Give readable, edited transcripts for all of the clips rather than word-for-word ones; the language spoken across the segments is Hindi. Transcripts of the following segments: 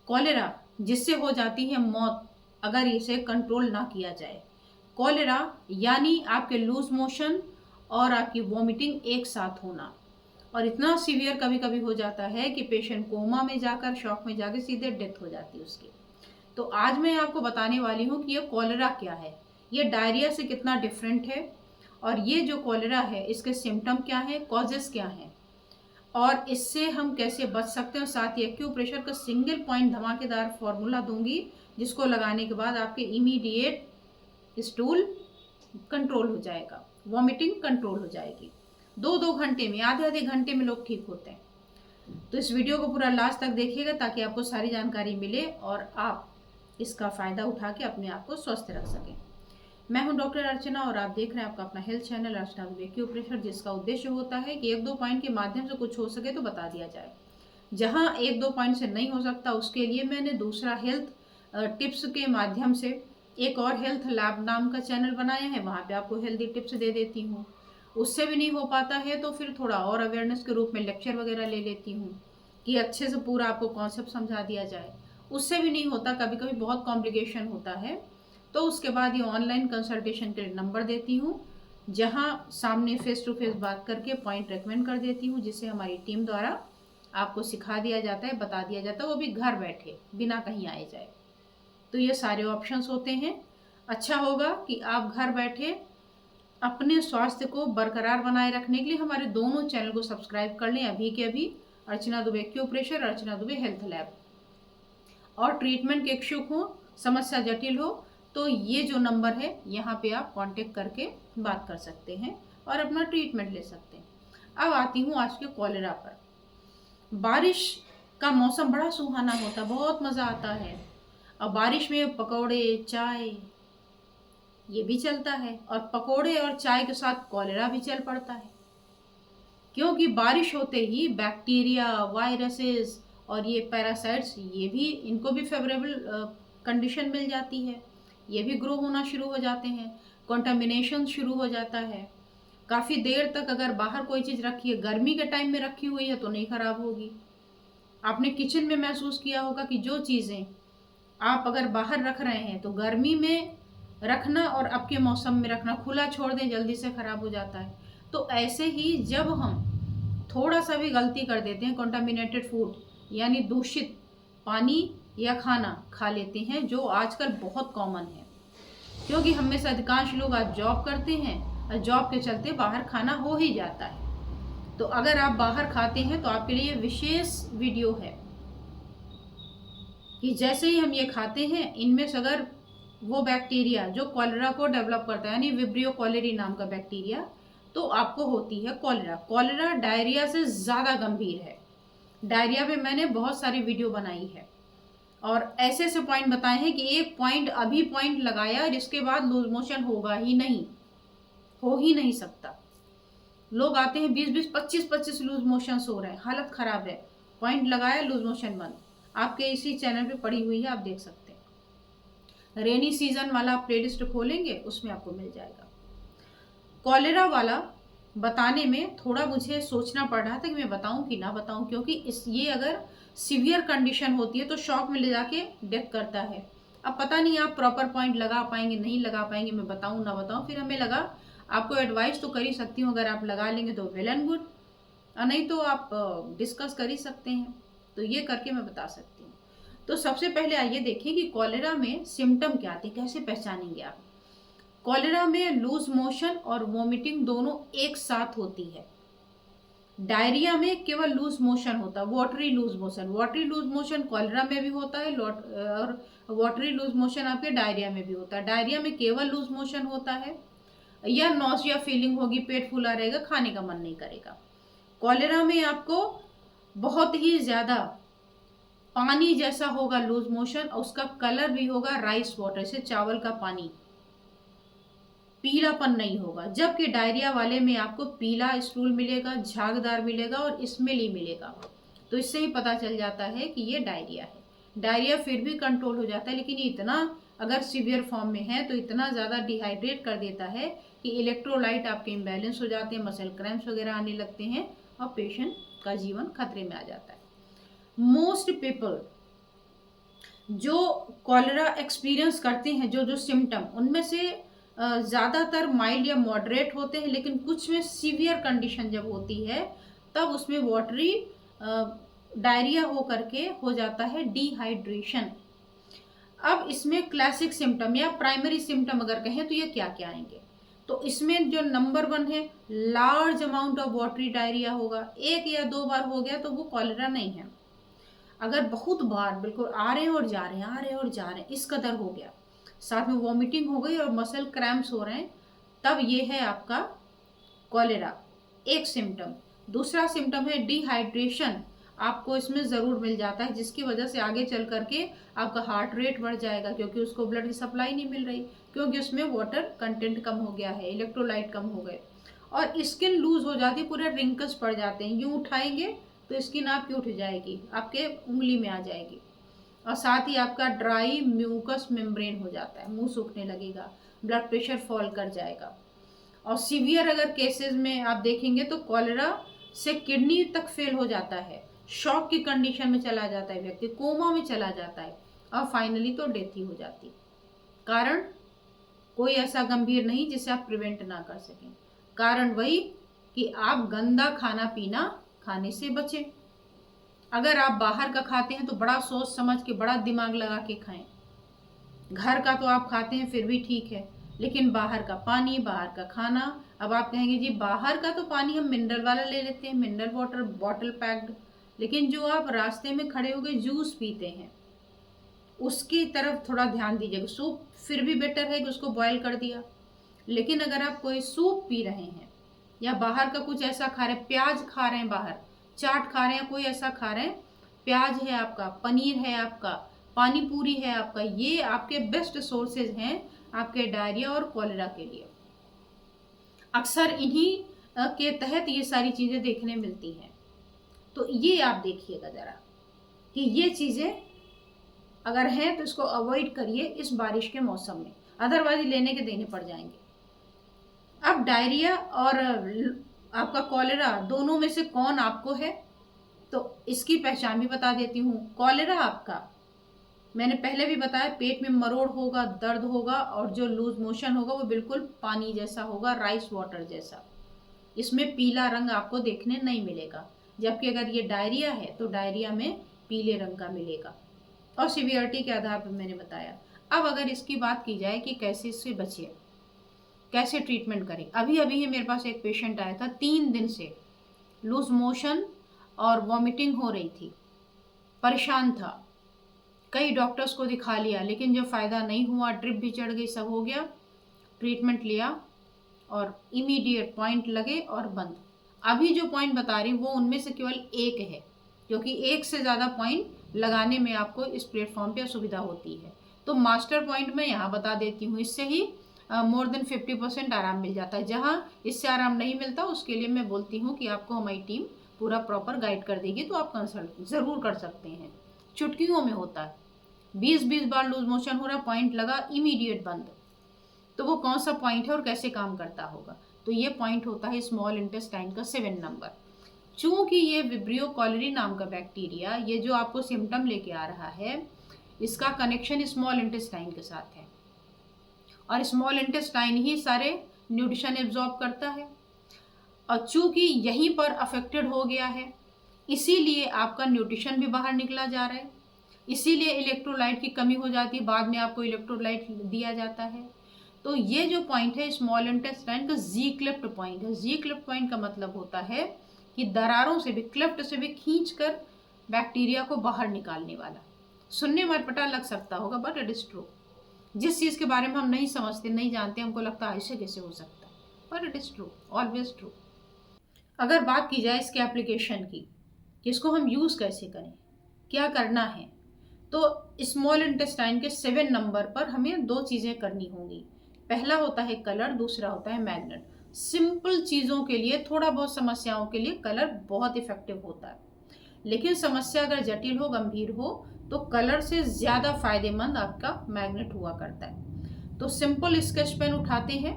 कॉलेरा जिससे हो जाती है मौत अगर इसे कंट्रोल ना किया जाए। कॉलेरा यानी आपके लूज मोशन और आपकी वॉमिटिंग एक साथ होना, और इतना सीवियर कभी कभी हो जाता है कि पेशेंट कोमा में जाकर, शॉक में जाकर सीधे डेथ हो जाती है उसकी। तो आज मैं आपको बताने वाली हूँ कि ये कॉलेरा क्या है, ये डायरिया से कितना डिफरेंट है, और ये जो कॉलेरा है इसके सिम्टम क्या है, कॉजेस क्या हैं, और इससे हम कैसे बच सकते हैं। और साथ ही एक्यूप्रेशर का सिंगल पॉइंट धमाकेदार फॉर्मूला दूंगी जिसको लगाने के बाद आपके इमीडिएट स्टूल कंट्रोल हो जाएगा, वॉमिटिंग कंट्रोल हो जाएगी। 2-2 घंटे में, आधे आधे घंटे में लोग ठीक होते हैं। तो इस वीडियो को पूरा लास्ट तक देखिएगा ताकि आपको सारी जानकारी मिले और आप इसका फ़ायदा उठा के अपने आप को स्वस्थ रख सकें। मैं हूं डॉक्टर अर्चना और आप देख रहे हैं आपका अपना हेल्थ चैनल अर्चना दुबे एक्यूप्रेशर, जिसका उद्देश्य होता है कि 1-2 पॉइंट के माध्यम से कुछ हो सके तो बता दिया जाए। जहां 1-2 पॉइंट से नहीं हो सकता उसके लिए मैंने दूसरा हेल्थ टिप्स के माध्यम से एक और हेल्थ लैब नाम का चैनल बनाया है, वहाँ पे आपको हेल्दी टिप्स दे देती हूँ। उससे भी नहीं हो पाता है तो फिर थोड़ा और अवेयरनेस के रूप में लेक्चर वगैरह ले लेती हूँ कि अच्छे से पूरा आपको कॉन्सेप्ट समझा दिया जाए। उससे भी नहीं होता, कभी कभी बहुत कॉम्प्लिकेशन होता है, तो उसके बाद ये ऑनलाइन कंसल्टेशन के लिए नंबर देती हूँ, जहाँ सामने फेस टू फेस बात करके पॉइंट रेकमेंड कर देती हूँ, जिसे हमारी टीम द्वारा आपको सिखा दिया जाता है, बता दिया जाता है, वो भी घर बैठे बिना कहीं आए जाए। तो ये सारे ऑप्शंस होते हैं। अच्छा होगा कि आप घर बैठे अपने स्वास्थ्य को बरकरार बनाए रखने के लिए हमारे दोनों चैनल को सब्सक्राइब कर लें अभी के अभी, अर्चना दुबे एक्यूप्रेशर, अर्चना दुबे हेल्थ लैब। और ट्रीटमेंट के इच्छुक हो, समस्या जटिल हो, तो ये जो नंबर है यहाँ पे आप कांटेक्ट करके बात कर सकते हैं और अपना ट्रीटमेंट ले सकते हैं। अब आती हूँ आज के कॉलेरा पर। बारिश का मौसम बड़ा सुहाना होता है, बहुत मज़ा आता है। अब बारिश में पकौड़े, चाय, ये भी चलता है, और पकोड़े और चाय के साथ कॉलेरा भी चल पड़ता है, क्योंकि बारिश होते ही बैक्टीरिया, वायरसेस और ये पैरासाइट्स, ये भी, इनको भी फेवरेबल कंडीशन मिल जाती है, ये भी ग्रो होना शुरू हो जाते हैं, कंटामिनेशन शुरू हो जाता है। काफ़ी देर तक अगर बाहर कोई चीज़ रखी है, गर्मी के टाइम में रखी हुई है तो नहीं खराब होगी। आपने किचन में महसूस किया होगा कि जो चीज़ें आप अगर बाहर रख रहे हैं तो गर्मी में रखना और अब के मौसम में रखना, खुला छोड़ दें जल्दी से ख़राब हो जाता है। तो ऐसे ही जब हम थोड़ा सा भी गलती कर देते हैं, कंटामिनेटेड फूड यानी दूषित पानी या खाना खा लेते हैं, जो आजकल बहुत कॉमन है, क्योंकि हम में से अधिकांश लोग आज जॉब करते हैं और जॉब के चलते बाहर खाना हो ही जाता है। तो अगर आप बाहर खाते हैं तो आपके लिए विशेष वीडियो है कि जैसे ही हम ये खाते हैं, इनमें से अगर वो बैक्टीरिया जो कॉलेरा को डेवलप करता है, यानी विब्रियो कॉलेरी नाम का बैक्टीरिया, तो आपको होती है कॉलेरा। कॉलेरा डायरिया से ज़्यादा गंभीर है। डायरिया पे मैंने बहुत सारी वीडियो बनाई है और ऐसे ऐसे पॉइंट बताए हैं कि एक पॉइंट अभी पॉइंट लगाया जिसके बाद लूज मोशन होगा ही नहीं, हो ही नहीं सकता। लोग आते हैं 20-20, 25-25 लूज मोशन हो रहे हैं, हालत खराब है, पॉइंट लगाया लूज मोशन बंद। आपके इसी चैनल पे पड़ी हुई है, आप देख सकते हैं। रेनी सीजन वाला आप प्लेलिस्ट खोलेंगे उसमें आपको मिल जाएगा। कॉलेरा वाला बताने में थोड़ा मुझे सोचना पड़ रहा था कि मैं बताऊं कि ना बताऊं, क्योंकि ये अगर सीवियर कंडीशन होती है तो शॉक में ले जाके डेथ करता है। अब पता नहीं आप प्रॉपर पॉइंट लगा पाएंगे नहीं लगा पाएंगे, मैं बताऊं ना बताऊं, फिर हमें लगा आपको एडवाइस तो कर ही सकती हूँ, अगर आप लगा लेंगे तो वेल एंड गुड, और नहीं तो आप डिस्कस कर ही सकते हैं। तो ये करके मैं बता सकती हूँ। तो सबसे पहले आइए देखें कि कॉलेरा में सिम्टम क्या आते हैं, कैसे पहचानेंगे आप। कॉलेरा में लूज मोशन और वोमिटिंग दोनों एक साथ होती है। डायरिया में केवल लूज मोशन होता है, watery loose motion. Watery loose motion cholera में भी होता है और वाटरी लूज मोशन आपके डायरिया में भी होता है। डायरिया में केवल लूज मोशन होता है या नॉसिया फीलिंग होगी, पेट फूला रहेगा, खाने का मन नहीं करेगा। कॉलेरा में आपको बहुत ही ज़्यादा पानी जैसा होगा लूज मोशन, और उसका कलर भी होगा राइस वाटर से, चावल का पानी, पीलापन नहीं होगा। जबकि डायरिया वाले में आपको पीला स्टूल मिलेगा, झागदार मिलेगा और स्मेली मिलेगा। तो इससे ही पता चल जाता है कि ये डायरिया है। डायरिया फिर भी कंट्रोल हो जाता है, लेकिन ये इतना अगर सीवियर फॉर्म में है तो इतना ज़्यादा डिहाइड्रेट कर देता है कि इलेक्ट्रोलाइट आपके इम्बैलेंस हो जाते हैं, मसल क्रैम्प्स वगैरह आने लगते हैं और पेशेंट का जीवन खतरे में आ जाता है। मोस्ट पीपल जो कॉलेरा एक्सपीरियंस करते हैं, जो जो सिम्टम, उनमें से ज़्यादातर माइल्ड या मॉडरेट होते हैं, लेकिन कुछ में सीवियर कंडीशन जब होती है तब उसमें वाटरी डायरिया हो करके हो जाता है डिहाइड्रेशन। अब इसमें क्लासिक सिम्टम या प्राइमरी सिम्टम अगर कहें तो ये क्या क्या आएंगे, तो इसमें जो नंबर 1 है, large amount of watery diarrhoea होगा। 1 या 2 बार हो गया तो वो कॉलेरा नहीं है। अगर बहुत बार बिल्कुल आ रहे हैं और जा रहे हैं, आ रहे हैं और जा रहे हैं, इस कदर हो गया, साथ में वॉमिटिंग हो गई और मसल क्रैम्प्स हो रहे हैं, तब ये है आपका कॉलेरा, एक सिम्टम। दूसरा सिम्टम है डिहाइड्रेशन, आपको इसमें ज़रूर मिल जाता है, जिसकी वजह से आगे चल करके आपका हार्ट रेट बढ़ जाएगा, क्योंकि उसको ब्लड की सप्लाई नहीं मिल रही, क्योंकि उसमें वाटर कंटेंट कम हो गया है, इलेक्ट्रोलाइट कम हो गए, और स्किन लूज हो जाती है, पूरे रिंकल्स पड़ जाते हैं, यूँ उठाएंगे तो स्किन आपकी उठ जाएगी, आपके उंगली में आ जाएगी, और साथ ही आपका ड्राई म्यूकस मेम्ब्रेन हो जाता है, मुंह सूखने लगेगा, ब्लड प्रेशर फॉल कर जाएगा। और सीवियर अगर केसेस में आप देखेंगे तो कॉलेरा से किडनी तक फेल हो जाता है, शॉक की कंडीशन में चला जाता है व्यक्ति, कोमा में चला जाता है, और फाइनली तो डेथ ही हो जाती। कारण कोई ऐसा गंभीर नहीं जिसे आप प्रिवेंट ना कर सकें, कारण वही कि आप गंदा खाना पीना खाने से बचें। अगर आप बाहर का खाते हैं तो बड़ा सोच समझ के, बड़ा दिमाग लगा के खाएं। घर का तो आप खाते हैं फिर भी ठीक है, लेकिन बाहर का पानी, बाहर का खाना, अब आप कहेंगे जी बाहर का तो पानी हम मिनरल वाला ले लेते हैं, मिनरल वाटर बॉटल पैक्ड, लेकिन जो आप रास्ते में खड़े होकर जूस पीते हैं उसकी तरफ थोड़ा ध्यान दीजिएगा। सूप फिर भी बेटर है कि उसको बॉयल कर दिया, लेकिन अगर आप कोई सूप पी रहे हैं या बाहर का कुछ ऐसा खा रहे हैं, प्याज खा रहे हैं, बाहर चाट खा रहे हैं, कोई ऐसा खा रहे हैं, प्याज है आपका, पनीर है आपका, पानी पूरी है आपका, ये आपके बेस्ट सोर्सेज हैं आपके डायरिया और कॉलेरा के लिए। अक्सर इन्हीं के तहत ये सारी चीज़ें देखने मिलती हैं। तो ये आप देखिएगा ज़रा कि ये चीज़ें अगर हैं तो इसको अवॉइड करिए इस बारिश के मौसम में, अदरवाइज लेने के देने पड़ जाएंगे। अब डायरिया और आपका कॉलेरा दोनों में से कौन आपको है, तो इसकी पहचान भी बता देती हूँ। कॉलेरा आपका, मैंने पहले भी बताया, पेट में मरोड़ होगा, दर्द होगा, और जो लूज मोशन होगा वो बिल्कुल पानी जैसा होगा, राइस वाटर जैसा, इसमें पीला रंग आपको देखने नहीं मिलेगा। जबकि अगर ये डायरिया है तो डायरिया में पीले रंग का मिलेगा, और सीवियरिटी के आधार पर मैंने बताया। अब अगर इसकी बात की जाए कि कैसे इससे बचे, कैसे ट्रीटमेंट करें, अभी अभी ही मेरे पास एक पेशेंट आया था, 3 दिन से लूज मोशन और वॉमिटिंग हो रही थी, परेशान था, कई डॉक्टर्स को दिखा लिया, लेकिन जो फ़ायदा नहीं हुआ, ड्रिप भी चढ़ गई, सब हो गया, ट्रीटमेंट लिया और इमीडिएट पॉइंट लगे और बंद। अभी जो पॉइंट बता रही हूँ वो उनमें से केवल एक है, क्योंकि एक से ज़्यादा पॉइंट लगाने में आपको इस प्लेटफॉर्म पे असुविधा होती है। तो मास्टर पॉइंट मैं यहाँ बता देती हूँ, इससे ही मोर देन 50% आराम मिल जाता है। जहाँ इससे आराम नहीं मिलता उसके लिए मैं बोलती हूँ कि आपको हमारी टीम पूरा प्रॉपर गाइड कर देगी, तो आप कंसल्ट ज़रूर कर सकते हैं। चुटकियों में होता है, 20-20 बार लूज मोशन हो रहा, पॉइंट लगा, इमीडिएट बंद। तो वो कौन सा पॉइंट है और कैसे काम करता होगा, तो ये पॉइंट होता है स्मॉल इंटेस्टाइन का 7 नंबर। चूँकि ये विब्रियो कॉलेरी नाम का बैक्टीरिया, ये जो आपको सिम्टम लेके आ रहा है, इसका कनेक्शन स्मॉल इंटेस्टाइन के साथ है, और स्मॉल इंटेस्टाइन ही सारे न्यूट्रिशन एब्जॉर्ब करता है, और चूँकि यहीं पर अफेक्टेड हो गया है, इसीलिए आपका न्यूट्रिशन भी बाहर निकला जा रहा है, इसीलिए इलेक्ट्रोलाइट की कमी हो जाती है, बाद में आपको इलेक्ट्रोलाइट दिया जाता है। तो ये जो पॉइंट है स्मॉल इंटेस्टाइन का जी क्लिफ्ट पॉइंट है। जी क्लिफ्ट पॉइंट का मतलब होता है कि दरारों से भी, क्लिफ्ट से भी खींच कर बैक्टीरिया को बाहर निकालने वाला। सुनने में अटपटा लग सकता होगा, बट इट इज़ ट्रू। जिस चीज़ के बारे में हम नहीं समझते, नहीं जानते, हमको लगता है ऐसे कैसे हो सकता है, but it is true, always true. अगर बात की जाए इसके एप्लीकेशन की, कि इसको हम यूज़ कैसे करें, क्या करना है, तो स्मॉल इंटेस्टाइन के 7 नंबर पर हमें 2 चीज़ें करनी होंगी। पहला होता है कलर, दूसरा होता है मैग्नेट। सिंपल चीज़ों के लिए, थोड़ा बहुत समस्याओं के लिए कलर बहुत इफेक्टिव होता है, लेकिन समस्या अगर जटिल हो, गंभीर हो, तो कलर से ज़्यादा फायदेमंद आपका मैग्नेट हुआ करता है। तो सिंपल स्केच पेन उठाते हैं,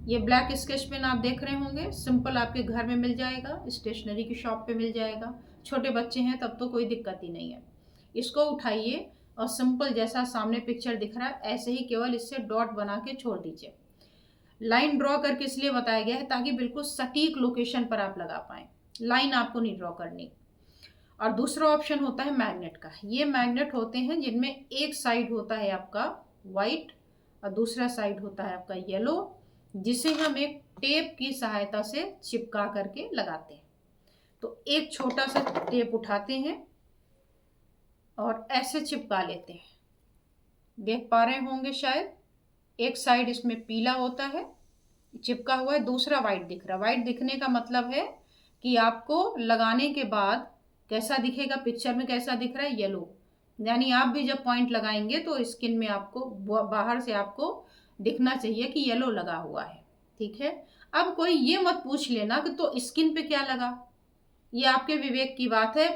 ये ब्लैक स्केच पेन आप देख रहे होंगे, सिंपल आपके घर में मिल जाएगा, स्टेशनरी की शॉप पे मिल जाएगा, छोटे बच्चे हैं तब तो कोई दिक्कत ही नहीं है। इसको उठाइए और सिंपल जैसा सामने पिक्चर दिख रहा है ऐसे ही केवल इससे डॉट बना के छोड़ दीजिए। लाइन ड्रॉ करके इसलिए बताया गया है ताकि बिल्कुल सटीक लोकेशन पर आप लगा पाएं, लाइन आपको नहीं ड्रॉ करनी। और दूसरा ऑप्शन होता है मैग्नेट का। ये मैग्नेट होते हैं जिनमें एक साइड होता है आपका वाइट और दूसरा साइड होता है आपका येलो, जिसे हम एक टेप की सहायता से चिपका करके लगाते हैं। तो एक छोटा सा टेप उठाते हैं और ऐसे चिपका लेते हैं। देख पा रहे होंगे शायद, एक साइड इसमें पीला होता है चिपका हुआ है, दूसरा वाइट दिख रहा है। वाइट दिखने का मतलब है कि आपको लगाने के बाद कैसा दिखेगा, पिक्चर में कैसा दिख रहा है, येलो। यानी आप भी जब पॉइंट लगाएंगे तो स्किन में आपको बाहर से आपको दिखना चाहिए कि येलो लगा हुआ है। ठीक है। अब कोई ये मत पूछ लेना कि तो स्किन पे क्या लगा, ये आपके विवेक की बात है।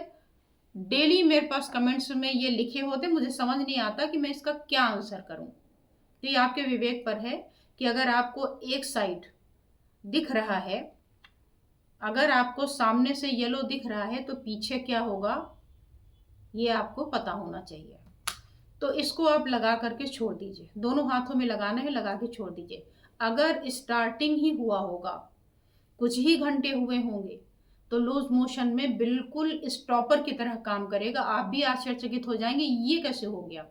डेली मेरे पास कमेंट्स में ये लिखे होते, मुझे समझ नहीं आता कि मैं इसका क्या आंसर करूं। तो ये आपके विवेक पर है कि अगर आपको एक साइड दिख रहा है, अगर आपको सामने से येलो दिख रहा है तो पीछे क्या होगा ये आपको पता होना चाहिए। तो इसको आप लगा करके छोड़ दीजिए, दोनों हाथों में लगाना है, लगा के छोड़ दीजिए। अगर स्टार्टिंग ही हुआ होगा, कुछ ही घंटे हुए होंगे, तो लूज मोशन में बिल्कुल स्टॉपर की तरह काम करेगा। आप भी आश्चर्यचकित हो जाएंगे ये कैसे हो गया।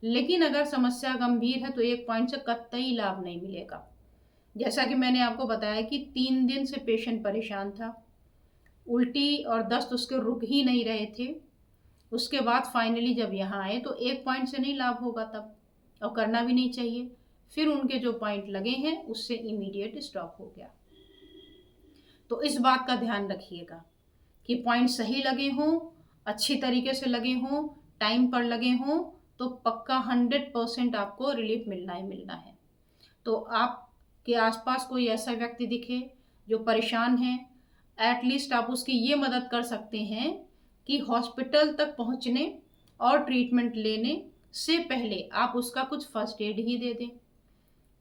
लेकिन अगर समस्या गंभीर है तो एक पॉइंट से कतई लाभ नहीं मिलेगा। जैसा कि मैंने आपको बताया कि 3 दिन से पेशेंट परेशान था, उल्टी और दस्त उसके रुक ही नहीं रहे थे। उसके बाद फाइनली जब यहाँ आए तो एक पॉइंट से नहीं लाभ होगा तब, और करना भी नहीं चाहिए। फिर उनके जो पॉइंट लगे हैं उससे इमीडिएट स्टॉप हो गया। तो इस बात का ध्यान रखिएगा कि पॉइंट सही लगे हों, अच्छी तरीके से लगे हों, टाइम पर लगे हों, तो पक्का 100% आपको रिलीफ मिलना ही मिलना है। तो आपके आसपास कोई ऐसा व्यक्ति दिखे जो परेशान है, एटलीस्ट आप उसकी ये मदद कर सकते हैं कि हॉस्पिटल तक पहुंचने और ट्रीटमेंट लेने से पहले आप उसका कुछ फर्स्ट एड ही दे दें।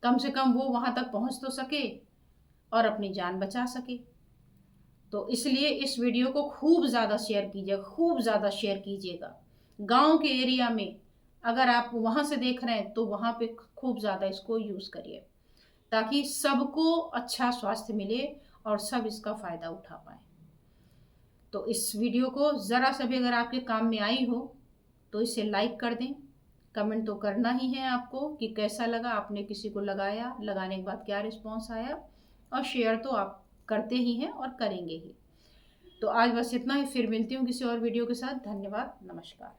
कम से कम वो वहां तक पहुंच तो सके और अपनी जान बचा सके। तो इसलिए इस वीडियो को खूब ज़्यादा शेयर कीजिएगा, खूब ज़्यादा शेयर कीजिएगा। गांव के एरिया में अगर आप वहां से देख रहे हैं तो वहां पे खूब ज़्यादा इसको यूज़ करिए, ताकि सबको अच्छा स्वास्थ्य मिले और सब इसका फ़ायदा उठा पाए। तो इस वीडियो को ज़रा सा भी अगर आपके काम में आई हो तो इसे लाइक कर दें। कमेंट तो करना ही है आपको कि कैसा लगा, आपने किसी को लगाया, लगाने के बाद क्या रिस्पॉन्स आया, और शेयर तो आप करते ही हैं और करेंगे ही। तो आज बस इतना ही, फिर मिलती हूँ किसी और वीडियो के साथ। धन्यवाद, नमस्कार।